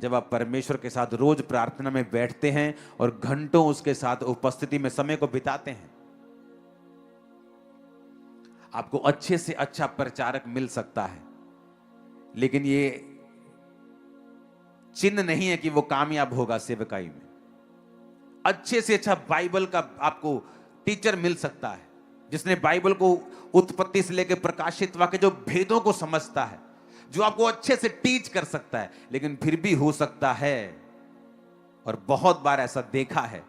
जब आप परमेश्वर के साथ रोज प्रार्थना में बैठते हैं और घंटों उसके साथ उपस्थिति में समय को बिताते हैं। आपको अच्छे से अच्छा प्रचारक मिल सकता है, लेकिन ये चिन्ह नहीं है कि वो कामयाब होगा सेवकाई में। अच्छे से अच्छा बाइबल का आपको टीचर मिल सकता है, जिसने बाइबल को उत्पत्ति से लेकर प्रकाशित वाक्य जो भेदों को समझता है, जो आपको अच्छे से टीच कर सकता है। लेकिन फिर भी हो सकता है, और बहुत बार ऐसा देखा है,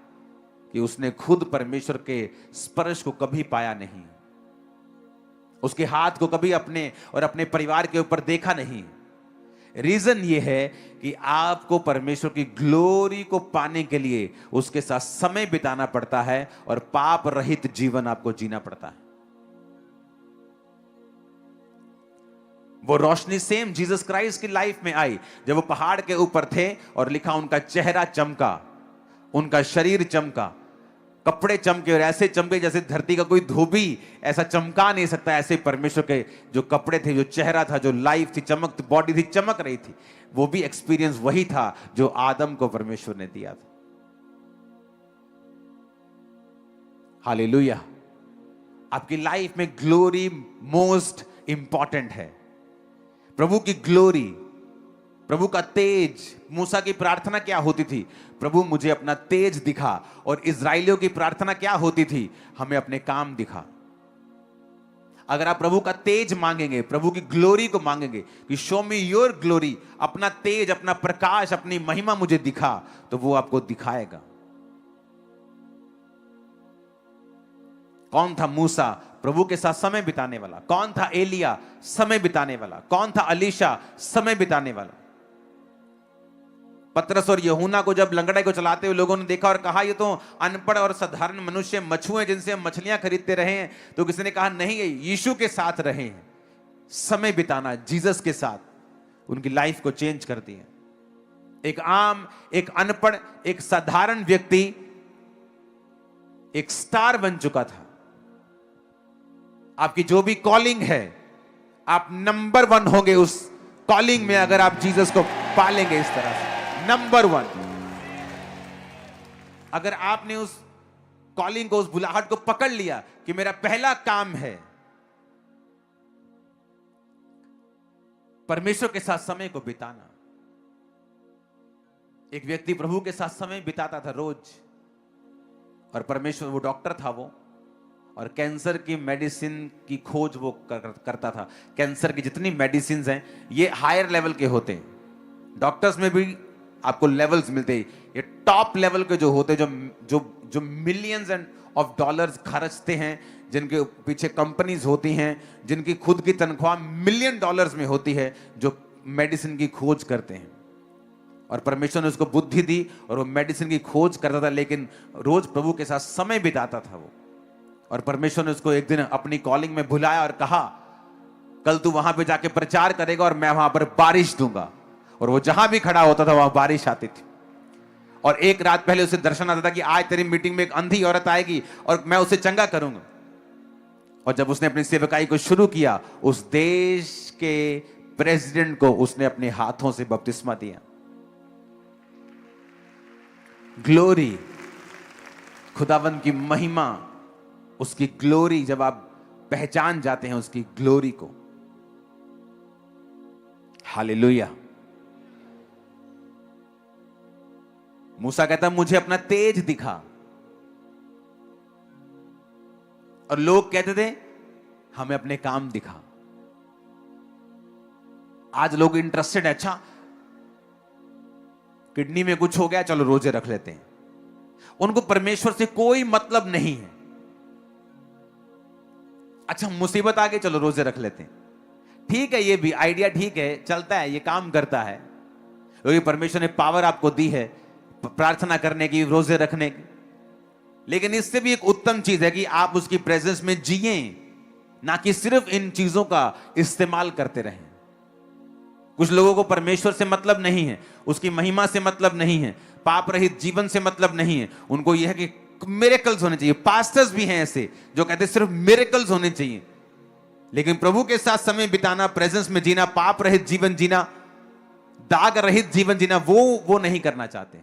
कि उसने खुद परमेश्वर के स्पर्श को कभी पाया नहीं, उसके हाथ को कभी अपने और अपने परिवार के ऊपर देखा नहीं। रीजन ये है कि आपको परमेश्वर की ग्लोरी को पाने के लिए उसके साथ समय बिताना पड़ता है और पाप रहित जीवन आपको जीना पड़ता है। वो रोशनी सेम जीसस क्राइस्ट की लाइफ में आई जब वो पहाड़ के ऊपर थे और लिखा उनका चेहरा चमका, उनका शरीर चमका, कपड़े चमके और ऐसे चमके जैसे धरती का कोई धोबी ऐसा चमका नहीं सकता। ऐसे परमेश्वर के जो कपड़े थे, जो चेहरा था, जो लाइफ थी, चमक बॉडी थी, चमक रही थी, वो भी एक्सपीरियंस वही था जो आदम को परमेश्वर ने दिया था। हालेलुया। आपकी लाइफ में ग्लोरी मोस्ट इंपॉर्टेंट है। प्रभु की ग्लोरी, प्रभु का तेज। मूसा की प्रार्थना क्या होती थी? प्रभु मुझे अपना तेज दिखा। और इजराइलियों की प्रार्थना क्या होती थी? हमें अपने काम दिखा। अगर आप प्रभु का तेज मांगेंगे, प्रभु की ग्लोरी को मांगेंगे कि शो मी योर ग्लोरी, अपना तेज, अपना प्रकाश, अपनी महिमा मुझे दिखा, तो वो आपको दिखाएगा। कौन था मूसा? प्रभु के साथ समय बिताने वाला। कौन था एलिया? समय बिताने वाला। कौन था अलीशा? समय बिताने वाला। पतरस और यूहन्ना को जब लंगड़े को चलाते हुए लोगों ने देखा और कहा ये तो अनपढ़ और साधारण मनुष्य, मछुए जिनसे हम मछलियां खरीदते रहे हैं, तो किसी ने कहा नहीं, ये यीशु के साथ रहे हैं। समय बिताना जीसस के साथ उनकी लाइफ को चेंज कर दिया। एक आम, एक अनपढ़, एक साधारण व्यक्ति एक स्टार बन चुका था। आपकी जो भी कॉलिंग है, आप नंबर 1 होंगे उस कॉलिंग में अगर आप जीसस को पालेंगे इस तरह से। नंबर 1। अगर आपने उस कॉलिंग को, उस बुलाहट को पकड़ लिया कि मेरा पहला काम है परमेश्वर के साथ समय को बिताना। एक व्यक्ति प्रभु के साथ समय बिताता था रोज, और परमेश्वर, वो डॉक्टर था वो, और कैंसर की मेडिसिन की खोज वो करता था। कैंसर की जितनी मेडिसिन हैं ये हायर लेवल के होते हैं। डॉक्टर्स में भी आपको लेवल्स मिलते हैं। ये टॉप लेवल के जो होते हैं, जो मिलियंस एंड ऑफ डॉलर्स खर्चते हैं, जिनके पीछे कंपनीज होती हैं, जिनकी खुद की तनख्वाह मिलियन डॉलर्स में होती है, जो मेडिसिन की खोज करते हैं। और परमेश्वर ने उसको बुद्धि दी और वो मेडिसिन की खोज करता था, लेकिन रोज प्रभु के साथ समय बिताता था वो। और परमेश्वर ने उसको एक दिन अपनी कॉलिंग में बुलाया और कहा, कल तू वहां पे जाके प्रचार करेगा और मैं वहां पर बारिश दूंगा। और वो जहां भी खड़ा होता था वहां बारिश आती थी। और एक रात पहले उसे दर्शन आता था कि आज तेरी मीटिंग में एक अंधी औरत आएगी और मैं उसे चंगा करूंगा। और जब उसने अपनी सेवकाई को शुरू किया, उस देश के प्रेसिडेंट को उसने अपने हाथों से बपतिस्मा दिया। ग्लोरी, खुदावंद की महिमा, उसकी ग्लोरी, जब आप पहचान जाते हैं उसकी ग्लोरी को। हालेलुया। मूसा कहता मुझे अपना तेज दिखा, और लोग कहते थे हमें अपने काम दिखा। आज लोग इंटरेस्टेड है, अच्छा किडनी में कुछ हो गया, चलो रोजे रख लेते हैं। उनको परमेश्वर से कोई मतलब नहीं है। अच्छा मुसीबत आ गई, चलो रोजे रख लेते हैं। ठीक है, ये भी आइडिया ठीक है, चलता है, ये काम करता है, क्योंकि परमेश्वर ने पावर आपको दी है प्रार्थना करने की, रोजे रखने की। लेकिन इससे भी एक उत्तम चीज है कि आप उसकी प्रेजेंस में जिए, ना कि सिर्फ इन चीजों का इस्तेमाल करते रहें। कुछ लोगों को परमेश्वर से मतलब नहीं है, उसकी महिमा से मतलब नहीं है, पाप रहित जीवन से मतलब नहीं है। उनको यह है कि मिरेकल्स होने चाहिए। पास्टर्स भी हैं ऐसे जो कहते सिर्फ मिरेकल्स होने चाहिए। लेकिन प्रभु के साथ समय बिताना, प्रेजेंस में जीना, पाप रहित जीवन जीना, दाग रहित जीवन जीना वो नहीं करना चाहते।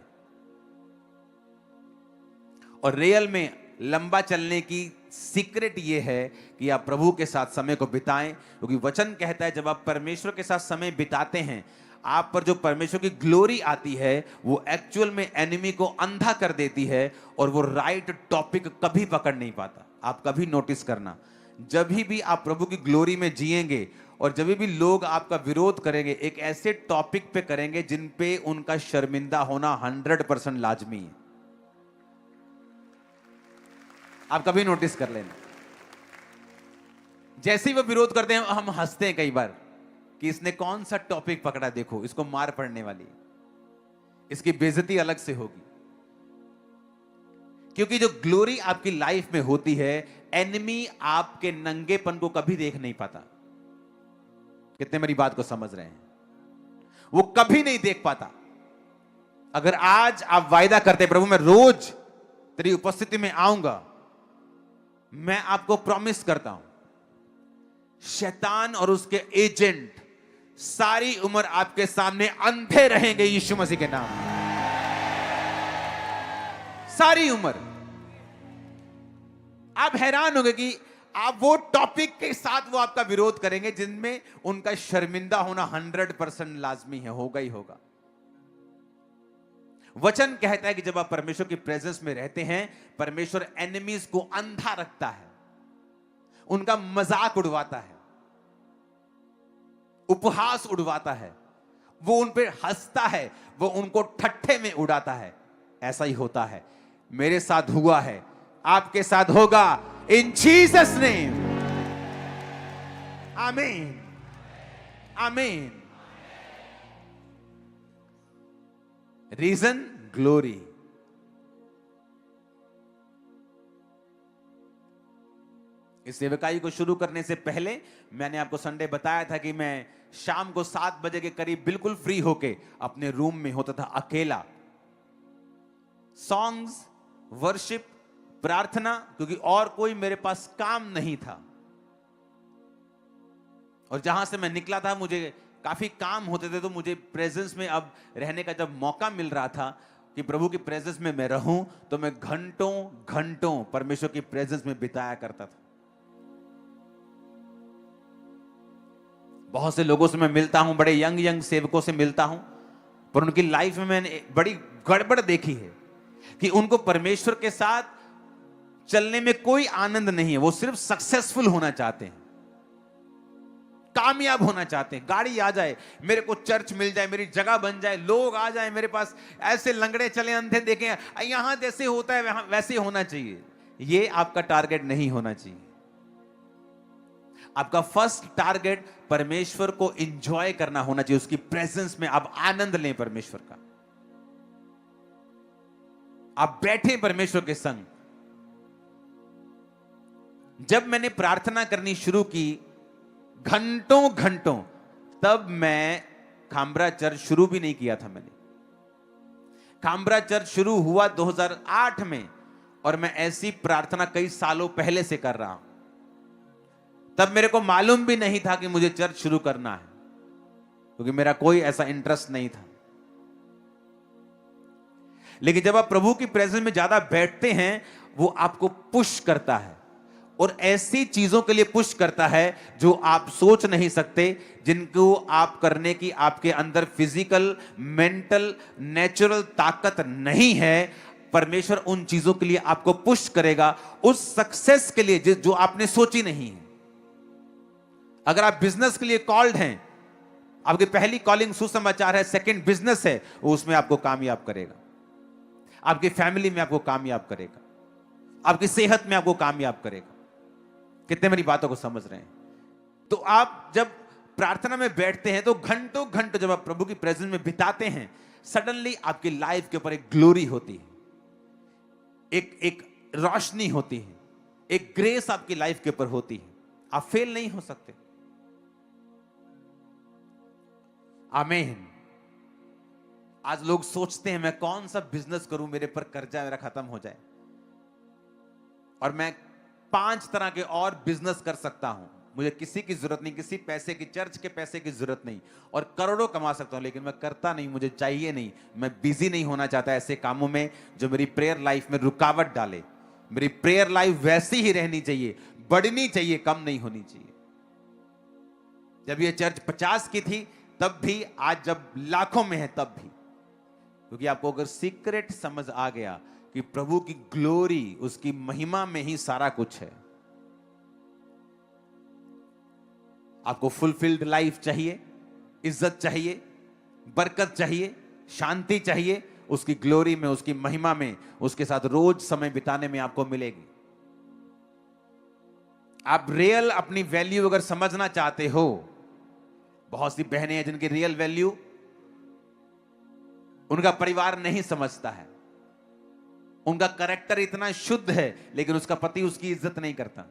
और रियल में लंबा चलने की सीक्रेट ये है कि आप प्रभु के साथ समय को बिताएं, क्योंकि वचन कहता है जब आप परमेश्वर के साथ समय बिताते हैं, आप पर जो परमेश्वर की ग्लोरी आती है वो एक्चुअल में एनिमी को अंधा कर देती है और वो राइट टॉपिक कभी पकड़ नहीं पाता। आप कभी नोटिस करना, जब भी आप प्रभु की ग्लोरी में जिएंगे और जब भी लोग आपका विरोध करेंगे, एक ऐसे टॉपिक पे करेंगे जिन पे उनका शर्मिंदा होना 100% लाजमी है। आप कभी नोटिस कर लेना, जैसे ही वो विरोध करते हैं हम हंसते हैं कई बार कि इसने कौन सा टॉपिक पकड़ा, देखो इसको मार पड़ने वाली है, इसकी बेइज्जती अलग से होगी। क्योंकि जो ग्लोरी आपकी लाइफ में होती है, एनिमी आपके नंगेपन को कभी देख नहीं पाता। कितने मेरी बात को समझ रहे हैं? वो कभी नहीं देख पाता। अगर आज आप वायदा करते प्रभु मैं रोज तेरी उपस्थिति में आऊंगा, मैं आपको प्रॉमिस करता हूं शैतान और उसके एजेंट सारी उम्र आपके सामने अंधे रहेंगे यीशु मसीह के नाम में। सारी उम्र आप हैरान होंगे कि आप वो टॉपिक के साथ वो आपका विरोध करेंगे जिनमें उनका शर्मिंदा होना 100% लाजमी है, होगा ही होगा। वचन कहता है कि जब आप परमेश्वर की प्रेजेंस में रहते हैं, परमेश्वर एनिमीज को अंधा रखता है, उनका मजाक उड़वाता है, उपहास उड़वाता है, वो उन पे हंसता है, वो उनको ठट्ठे में उड़ाता है। ऐसा ही होता है, मेरे साथ हुआ है, आपके साथ होगा, इन Jesus name, amen amen. Reason glory. इस सेवकाई को शुरू करने से पहले मैंने आपको संडे बताया था कि मैं शाम को 7 बजे के करीब बिल्कुल फ्री होके अपने रूम में होता था अकेला, सॉन्ग्स, वर्शिप, प्रार्थना, क्योंकि और कोई मेरे पास काम नहीं था। और जहां से मैं निकला था मुझे काफी काम होते थे, तो मुझे प्रेजेंस में अब रहने का जब मौका मिल रहा था कि प्रभु की प्रेजेंस में मैं रहूं, तो मैं घंटों घंटों परमेश्वर की प्रेजेंस में बिताया करता था। बहुत से लोगों से मैं मिलता हूं, बड़े यंग सेवकों से मिलता हूं, पर उनकी लाइफ में मैंने बड़ी गड़बड़ देखी है कि उनको परमेश्वर के साथ चलने में कोई आनंद नहीं है। वो सिर्फ सक्सेसफुल होना चाहते हैं, कामयाब होना चाहते हैं, गाड़ी आ जाए, मेरे को चर्च मिल जाए, मेरी जगह बन जाए, लोग आ जाए मेरे पास, ऐसे लंगड़े चले, अंधे देखें, यहां जैसे होता है वहां वैसे होना चाहिए। ये आपका टारगेट नहीं होना चाहिए। आपका फर्स्ट टारगेट परमेश्वर को एंजॉय करना होना चाहिए, उसकी प्रेजेंस में आप आनंद लें परमेश्वर का, आप बैठे परमेश्वर के संग। जब मैंने प्रार्थना करनी शुरू की घंटों घंटों, तब मैं खामरा चर्च शुरू भी नहीं किया था। मैंने खामरा चर्च शुरू हुआ 2008 में, और मैं ऐसी प्रार्थना कई सालों पहले से कर रहा हूं। तब मेरे को मालूम भी नहीं था कि मुझे चर्च शुरू करना है, क्योंकि मेरा कोई ऐसा इंटरेस्ट नहीं था। लेकिन जब आप प्रभु की प्रेजेंस में ज्यादा बैठते हैं, वो आपको पुश करता है, और ऐसी चीजों के लिए पुश करता है जो आप सोच नहीं सकते, जिनको आप करने की आपके अंदर फिजिकल, मेंटल, नेचुरल ताकत नहीं है। परमेश्वर उन चीजों के लिए आपको पुश करेगा, उस सक्सेस के लिए जो आपने सोची नहीं है। अगर आप बिजनेस के लिए कॉल्ड हैं, आपकी पहली कॉलिंग सुसमाचार है, सेकंड बिजनेस है, वो उसमें आपको कामयाब करेगा, आपकी फैमिली में आपको कामयाब करेगा, आपकी सेहत में आपको कामयाब करेगा। कितने मेरी बातों को समझ रहे हैं? तो आप जब प्रार्थना में बैठते हैं, तो घंटों घंटों जब आप प्रभु की प्रेजेंस में बिताते हैं, सडनली आपकी लाइफ के ऊपर एक ग्लोरी होती है, एक रोशनी होती है, एक ग्रेस आपकी लाइफ के ऊपर होती है। आप फेल नहीं हो सकते। आमीन। आज लोग सोचते हैं मैं कौन सा बिजनेस करूं, मेरे पर कर्जा मेरा खत्म हो जाए, और मैं 5 तरह के और बिजनेस कर सकता हूं। मुझे किसी की जरूरत नहीं, किसी पैसे की, चर्च के पैसे की जरूरत नहीं, और करोड़ों कमा सकता हूं, लेकिन मैं करता नहीं, मुझे चाहिए नहीं। मैं बिजी नहीं होना चाहता ऐसे कामों में जो मेरी प्रेयर लाइफ में रुकावट डाले। मेरी प्रेयर लाइफ वैसी ही रहनी चाहिए, बढ़नी चाहिए, कम नहीं होनी चाहिए। जब ये चर्च 50 की थी तब भी, आज जब लाखों में है तब भी, क्योंकि आपको अगर सीक्रेट समझ आ गया कि प्रभु की ग्लोरी, उसकी महिमा में ही सारा कुछ है। आपको फुलफिल्ड लाइफ चाहिए, इज्जत चाहिए, बरकत चाहिए, शांति चाहिए, उसकी ग्लोरी में, उसकी महिमा में, उसके साथ रोज समय बिताने में आपको मिलेगी। आप रियल अपनी वैल्यू अगर समझना चाहते हो, बहुत सी बहनें हैं जिनकी रियल वैल्यू उनका परिवार नहीं समझता है। उनका कैरेक्टर इतना शुद्ध है लेकिन उसका पति उसकी इज्जत नहीं करता।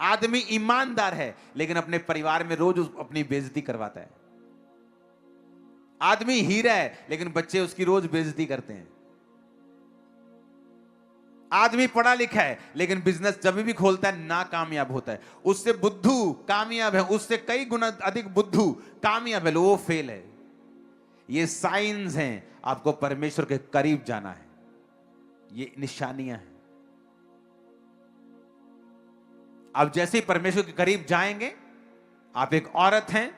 आदमी ईमानदार है लेकिन अपने परिवार में रोज अपनी बेइज्जती करवाता है। आदमी हीरा है लेकिन बच्चे उसकी रोज बेइज्जती करते हैं। आदमी पढ़ा लिखा है लेकिन बिजनेस जब भी खोलता है नाकामयाब होता है। उससे बुद्धू कामयाब है, उससे कई गुना अधिक बुद्धू कामयाब है, वो फेल है। ये साइंस हैं, आपको परमेश्वर के करीब जाना है, ये निशानियां हैं। आप जैसे ही परमेश्वर के करीब जाएंगे, आप एक औरत हैं,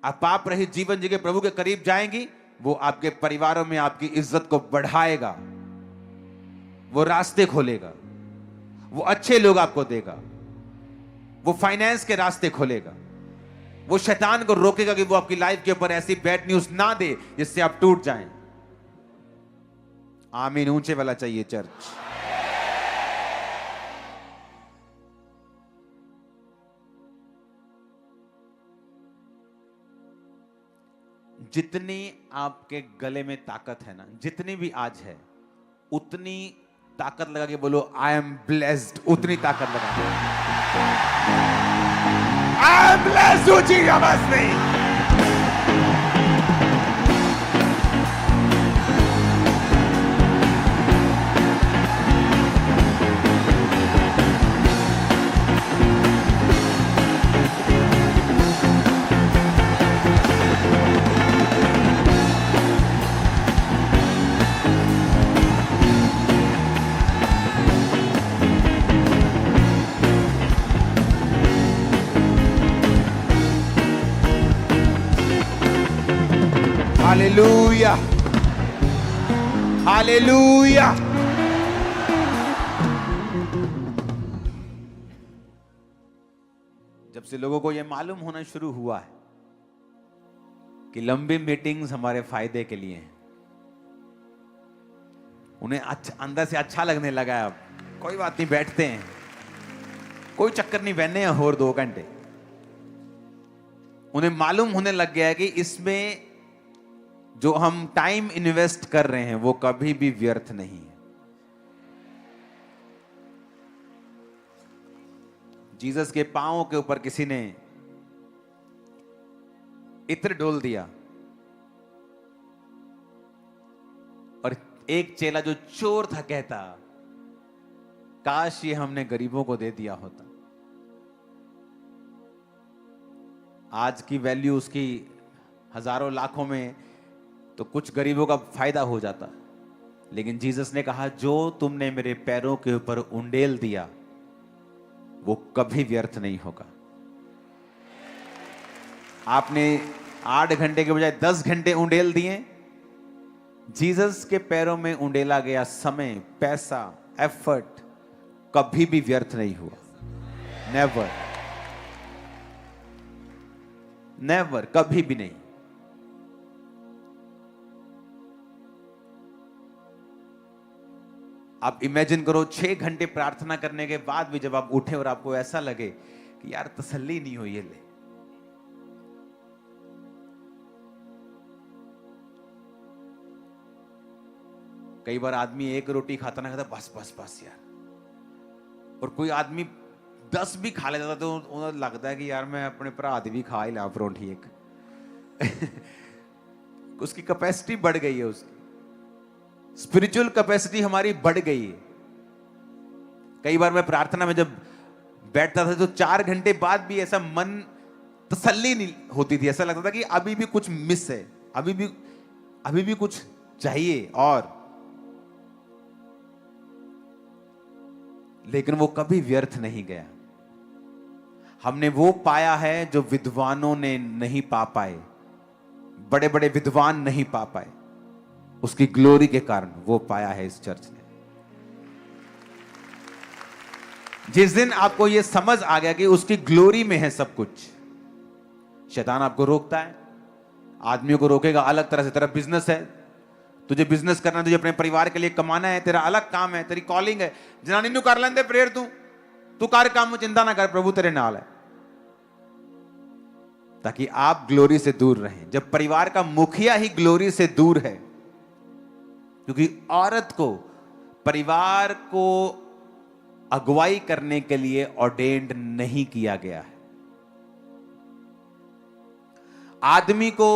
आप पाप रहित जीवन जी के प्रभु के करीब जाएंगी, वो आपके परिवारों में आपकी इज्जत को बढ़ाएगा, वो रास्ते खोलेगा, वो अच्छे लोग आपको देगा, वो फाइनेंस के रास्ते खोलेगा, वो शैतान को रोकेगा कि वो आपकी लाइफ के ऊपर ऐसी बैड न्यूज ना दे जिससे आप टूट जाएं। आमीन। ऊंचे वाला चाहिए चर्च। जितनी आपके गले में ताकत है ना, जितनी भी आज है, उतनी ताकत लगा के बोलो आई एम ब्लेस्ड। उतनी ताकत लगा के आई एम ब्लेस्ड हो जी, बस नहीं। Hallelujah, hallelujah. जब से लोगों को यह मालूम होना शुरू हुआ है कि लंबी मीटिंग्स हमारे फायदे के लिए हैं, उन्हें अंदर से अच्छा लगने लगा है। अब कोई बात नहीं, बैठते हैं, कोई चक्कर नहीं, बहने हैं और 2 घंटे। उन्हें मालूम होने लग गया है कि इसमें जो हम टाइम इन्वेस्ट कर रहे हैं वो कभी भी व्यर्थ नहीं है। जीसस के पांवों के ऊपर किसी ने इत्र डोल दिया और एक चेला जो चोर था कहता, काश ये हमने गरीबों को दे दिया होता। आज की वैल्यू उसकी हजारों लाखों में, तो कुछ गरीबों का फायदा हो जाता। लेकिन जीसस ने कहा, जो तुमने मेरे पैरों के ऊपर उंडेल दिया वो कभी व्यर्थ नहीं होगा। आपने 8 घंटे के बजाय 10 घंटे उंडेल दिए। जीसस के पैरों में उंडेला गया समय, पैसा, एफर्ट कभी भी व्यर्थ नहीं हुआ। नेवर, नेवर, कभी भी नहीं। आप इमेजिन करो 6 घंटे प्रार्थना करने के बाद भी जब आप उठे और आपको ऐसा लगे कि यार तसल्ली नहीं हुई, ये ले। कई बार आदमी 1 रोटी खाता ना खाता, बस बस बस यार, और कोई आदमी 10 भी खा लेता तो उन्हें लगता है कि यार मैं अपने भरा दी भी खा ही ला परोंठी एक। उसकी कैपेसिटी बढ़ गई है, उसकी स्पिरिचुअल कैपेसिटी हमारी बढ़ गई है। कई बार मैं प्रार्थना में जब बैठता था तो 4 घंटे बाद भी ऐसा मन तसल्ली नहीं होती थी, ऐसा लगता था कि अभी भी कुछ मिस है, अभी भी कुछ चाहिए और। लेकिन वो कभी व्यर्थ नहीं गया। हमने वो पाया है जो विद्वानों ने नहीं पा पाए, बड़े बड़े विद्वान नहीं पा पाए, उसकी ग्लोरी के कारण वो पाया है इस चर्च ने। जिस दिन आपको यह समझ आ गया कि उसकी ग्लोरी में है सब कुछ, शैतान आपको रोकता है, आदमियों को रोकेगा अलग तरह से। तेरा बिजनेस है, तुझे बिजनेस करना है, तुझे अपने परिवार के लिए कमाना है, तेरा अलग काम है, तेरी कॉलिंग है। जनानी नु कर लेंदे प्रेयर, तू कार्य काम में चिंता ना कर, प्रभु तेरे नाल है, ताकि आप ग्लोरी से दूर रहें। जब परिवार का मुखिया ही ग्लोरी से दूर है, क्योंकि औरत को परिवार को अगुवाई करने के लिए ऑर्डेन्ड नहीं किया गया है, आदमी को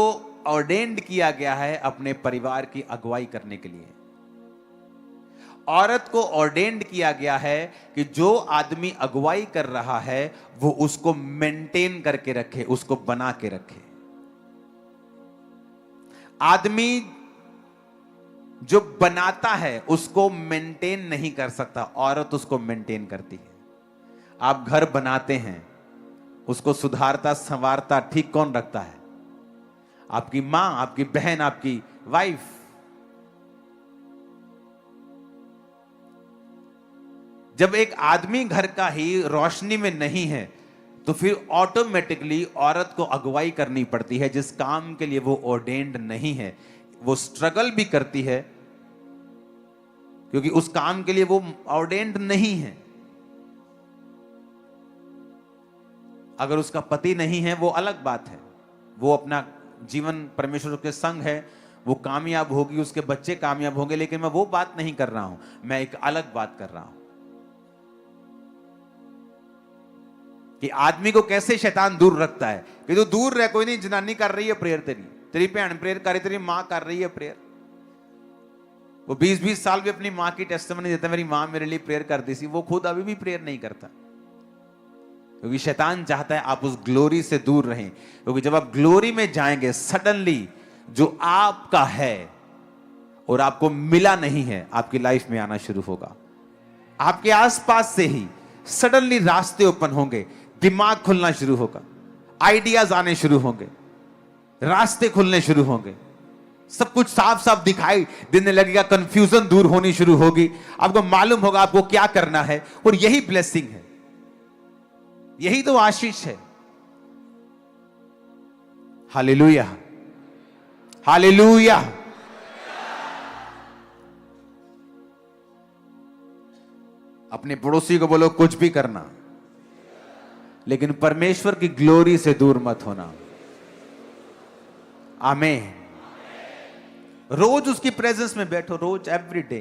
ऑर्डेन्ड किया गया है अपने परिवार की अगुवाई करने के लिए। औरत को ऑर्डेन्ड किया गया है कि जो आदमी अगुवाई कर रहा है वो उसको मेंटेन करके रखे, उसको बना के रखे। आदमी जो बनाता है उसको मेंटेन नहीं कर सकता, औरत उसको मेंटेन करती है। आप घर बनाते हैं, उसको सुधारता संवारता ठीक कौन रखता है? आपकी मां, आपकी बहन, आपकी वाइफ। जब एक आदमी घर का ही रोशनी में नहीं है तो फिर ऑटोमेटिकली औरत को अगुवाई करनी पड़ती है, जिस काम के लिए वो ऑर्डेन्ड नहीं है। वो स्ट्रगल भी करती है क्योंकि उस काम के लिए वो ऑर्डेन्ड नहीं है। अगर उसका पति नहीं है वो अलग बात है, वो अपना जीवन परमेश्वर के संग है, वो कामयाब होगी, उसके बच्चे कामयाब होंगे। लेकिन मैं वो बात नहीं कर रहा हूं, मैं एक अलग बात कर रहा हूं कि आदमी को कैसे शैतान दूर रखता है। कि तू दूर रह, कोई नहीं, जनानी कर रही है प्रेयर, तेरी बहन प्रेयर कर रही, तेरी मां कर रही है प्रेयर। वो 20-20 साल भी अपनी मां की टेस्टिमनी देता, मेरी मां मेरे लिए प्रेयर करती थी, वो खुद अभी भी प्रेयर नहीं करता। क्योंकि शैतान चाहता है आप उस ग्लोरी से दूर रहें। क्योंकि जब आप ग्लोरी में जाएंगे, सडनली जो आपका है और आपको मिला नहीं है आपकी लाइफ में आना शुरू होगा। आपके आसपास से ही सडनली रास्ते ओपन होंगे, दिमाग खुलना शुरू होगा, आइडियाज आने शुरू होंगे, रास्ते खुलने शुरू होंगे, सब कुछ साफ साफ दिखाई देने लगेगा, कंफ्यूजन दूर होनी शुरू होगी, आपको मालूम होगा आपको क्या करना है। और यही ब्लेसिंग है, यही तो आशीष है। Hallelujah, hallelujah. अपने पड़ोसी को बोलो कुछ भी करना, लेकिन परमेश्वर की ग्लोरी से दूर मत होना। आमीन। रोज उसकी प्रेजेंस में बैठो, रोज, एवरी डे।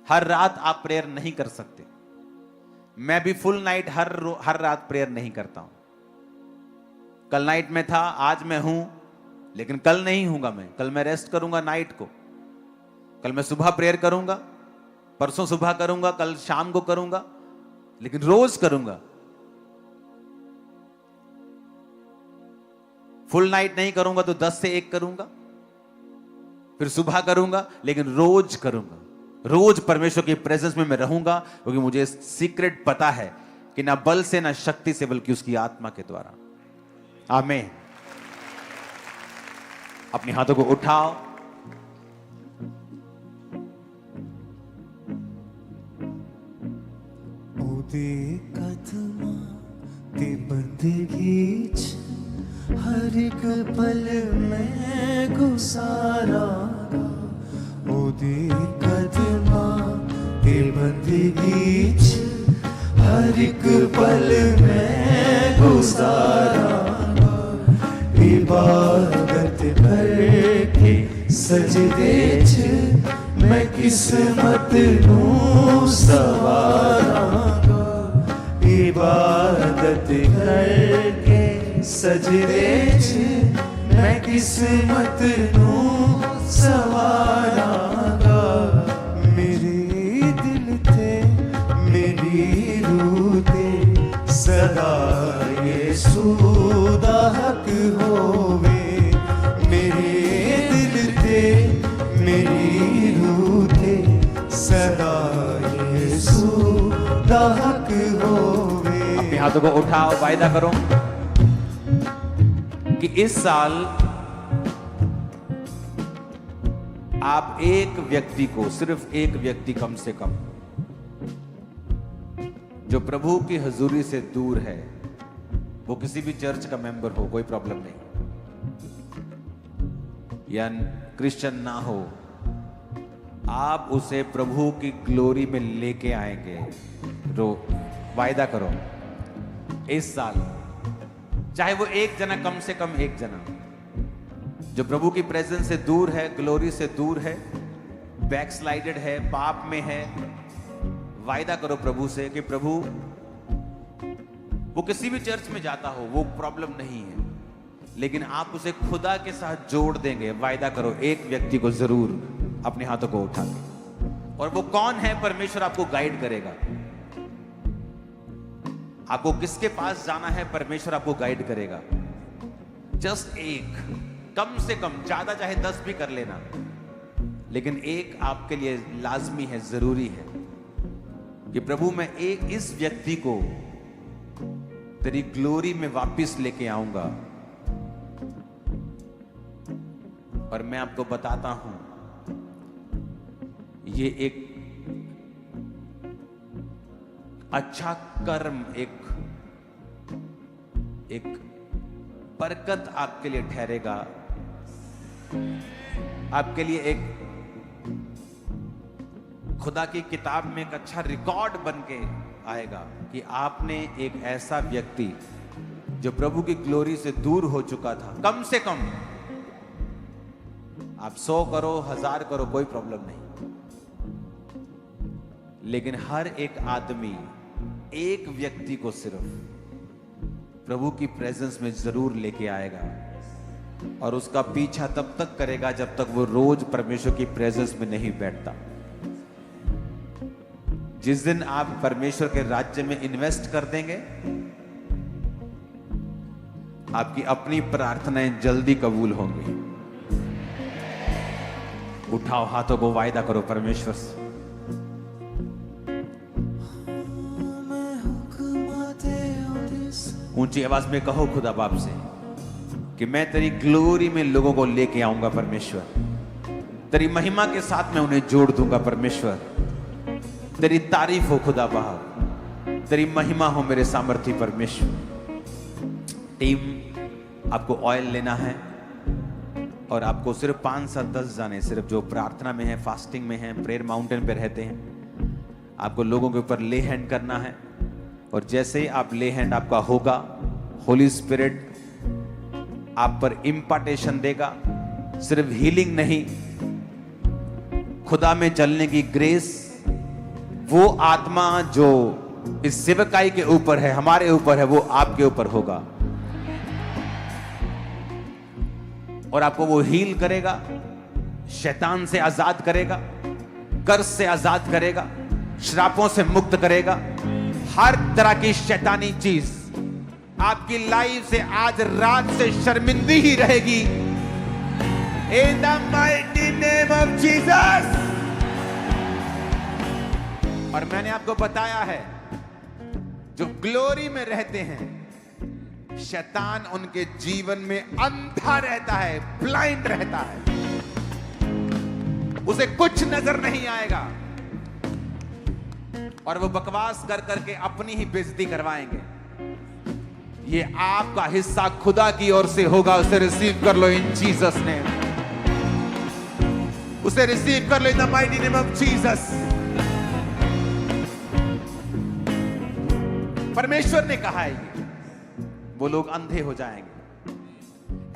हर रात आप प्रेयर नहीं कर सकते। मैं भी फुल नाइट हर रात प्रेयर नहीं करता हूं। कल नाइट में था, आज मैं हूं, लेकिन कल नहीं हूंगा। मैं कल मैं रेस्ट करूंगा नाइट को, कल मैं सुबह प्रेयर करूंगा, परसों सुबह करूंगा, कल शाम को करूंगा, लेकिन रोज करूंगा। फुल नाइट नहीं करूंगा तो 10 से 1 करूंगा, फिर सुबह करूंगा, लेकिन रोज करूंगा। रोज परमेश्वर की प्रेजेंस में मैं रहूंगा, क्योंकि मुझे सीक्रेट पता है कि ना बल से ना शक्ति से, बल्कि उसकी आत्मा के द्वारा। आमीन। अपने हाथों को उठाओ, ते बंदगी हर एक पल में गुजारा, ओदे कदमा ते बंदगी हर एक पल में गुजारा, इबादत करके सजदे च मैं किस्मत नू सवारा, इबादत करके सजदे च मैं किस्मत नू सवारांगा। मेरे दिल ते मेरी रूह ते मेरी रूह थे सदा यीशु दाहक होवे। अपने हाथों को उठाओ, वायदा करो कि इस साल आप एक व्यक्ति को, सिर्फ एक व्यक्ति कम से कम, जो प्रभु की हजूरी से दूर है, वो किसी भी चर्च का मेंबर हो, कोई प्रॉब्लम नहीं, या क्रिश्चियन ना हो, आप उसे प्रभु की ग्लोरी में लेके आएंगे। वायदा करो इस साल, चाहे वो एक जना, कम से कम एक जना जो प्रभु की प्रेजेंस से दूर है, ग्लोरी से दूर है, बैकस्लाइडेड है, पाप में है, वायदा करो प्रभु से कि प्रभु, वो किसी भी चर्च में जाता हो, वो प्रॉब्लम नहीं है, लेकिन आप उसे खुदा के साथ जोड़ देंगे। वायदा करो एक व्यक्ति को जरूर, अपने हाथों को उठा के। और वो कौन है? परमेश्वर आपको गाइड करेगा। आपको किसके पास जाना है, परमेश्वर आपको गाइड करेगा। जस्ट एक, कम से कम, ज्यादा चाहे 10 भी कर लेना, लेकिन एक आपके लिए लाजमी है, जरूरी है कि प्रभु मैं एक इस व्यक्ति को तेरी ग्लोरी में वापस लेके आऊंगा। और मैं आपको बताता हूं, ये एक अच्छा कर्म, एक बरकत आपके लिए ठहरेगा, आपके लिए एक खुदा की किताब में एक अच्छा रिकॉर्ड बन के आएगा कि आपने एक ऐसा व्यक्ति जो प्रभु की ग्लोरी से दूर हो चुका था, कम से कम आप 100 करो, 1000 करो, कोई प्रॉब्लम नहीं, लेकिन हर एक आदमी एक व्यक्ति को सिर्फ प्रभु की प्रेजेंस में जरूर लेके आएगा। और उसका पीछा तब तक करेगा जब तक वो रोज परमेश्वर की प्रेजेंस में नहीं बैठता। जिस दिन आप परमेश्वर के राज्य में इन्वेस्ट कर देंगे, आपकी अपनी प्रार्थनाएं जल्दी कबूल होंगी। उठाओ हाथों को, वायदा करो परमेश्वर से। ऊंची आवाज में कहो खुदा बाप से कि मैं तेरी ग्लोरी में लोगों को लेके आऊंगा परमेश्वर, तेरी महिमा के साथ मैं उन्हें जोड़ दूंगा परमेश्वर। तेरी तारीफ हो खुदा बाप, तेरी महिमा हो मेरे सामर्थी परमेश्वर। टीम, आपको ऑयल लेना है और आपको सिर्फ 5 से 10 जाने, सिर्फ जो प्रार्थना में है, फास्टिंग में है, प्रेयर माउंटेन पे रहते हैं, आपको लोगों के ऊपर ले हैंड करना है। और जैसे ही आप ले हैंड आपका होगा, होली स्पिरिट आप पर इम्पार्टेशन देगा। सिर्फ हीलिंग नहीं, खुदा में चलने की ग्रेस, वो आत्मा जो इस सेवकाई के ऊपर है, हमारे ऊपर है, वो आपके ऊपर होगा और आपको वो हील करेगा, शैतान से आजाद करेगा, कर्ज से आजाद करेगा, श्रापों से मुक्त करेगा। हर तरह की शैतानी चीज आपकी लाइफ से आज रात से शर्मिंदी ही रहेगी। इन the mighty name of Jesus. और मैंने आपको बताया है, जो ग्लोरी में रहते हैं, शैतान उनके जीवन में अंधा रहता है, ब्लाइंड रहता है, उसे कुछ नजर नहीं आएगा और वो बकवास कर करके अपनी ही बेइज्जती करवाएंगे। ये आपका हिस्सा खुदा की ओर से होगा, उसे रिसीव कर लो इन जीसस नेम। उसे रिसीव कर लो in the mighty name of Jesus. परमेश्वर ने कहा है वो लोग अंधे हो जाएंगे,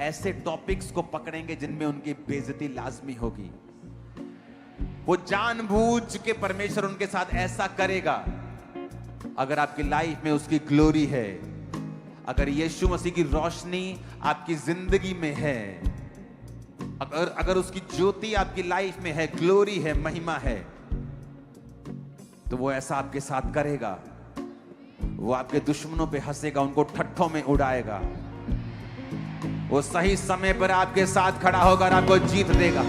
ऐसे टॉपिक्स को पकड़ेंगे जिनमें उनकी बेइज्जती लाजमी होगी। वो जानबूझ के परमेश्वर उनके साथ ऐसा करेगा। अगर आपकी लाइफ में उसकी ग्लोरी है, अगर यीशु मसीह की रोशनी आपकी जिंदगी में है, अगर उसकी ज्योति आपकी लाइफ में है, ग्लोरी है, महिमा है, तो वो ऐसा आपके साथ करेगा। वो आपके दुश्मनों पे हंसेगा, उनको ठट्ठों में उड़ाएगा। वो सही समय पर आपके साथ खड़ा होगा और आपको जीत देगा।